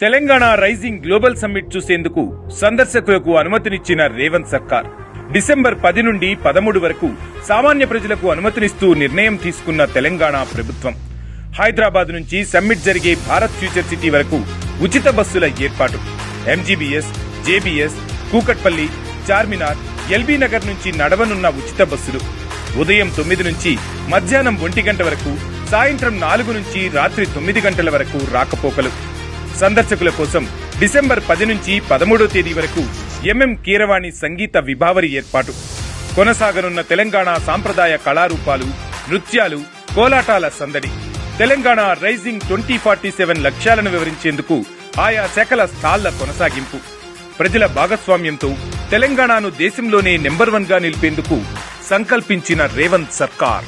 Telangana rising global summit చూసేందుకు సందర్శకులకు అనుమతినిచ్చిన రేవంత్ సర్కార్ డిసెంబర్ 10 నుండి 13 వరకు సామాన్య ప్రజలకు అనుమతినిస్తూ నిర్ణయం తీసుకున్న తెలంగాణ ప్రభుత్వం. హైదరాబాద్ నుంచి సమ్మిట్ జరిగే భారత్ ఫ్యూచర్ సిటీ వరకు ఉచిత బస్సుల ఏర్పాటు. MGBS, JBS, Kukatpally, Charminar, LB Nagar నుంచి నడవనున్న ఉచిత బస్సులు. ఉదయం 9 నుంచి మధ్యాహ్నం 1 గంట వరకు, సాయంత్రం 4 నుంచి రాత్రి 9 గంటల వరకు రాకపోకలు. సందర్శకుల కోసం డిసెంబర్ 10 నుంచి 13వ తేదీ వరకు ఎంఎం కీరవాణి సంగీత విభావరి ఏర్పాటు. కొనసాగనున్న తెలంగాణ సాంప్రదాయ కళారూపాలు, నృత్యాలు, కోలాటాల సందడి. తెలంగాణ రైజింగ్ 2047 లక్ష్యాలను వివరించేందుకు ఆయా శాఖల స్టాళ్ల కొనసాగింపు. ప్రజల భాగస్వామ్యంతో తెలంగాణను దేశంలోనే నెంబర్ 1 గా నిలిపేందుకు సంకల్పించిన రేవంత్ సర్కార్.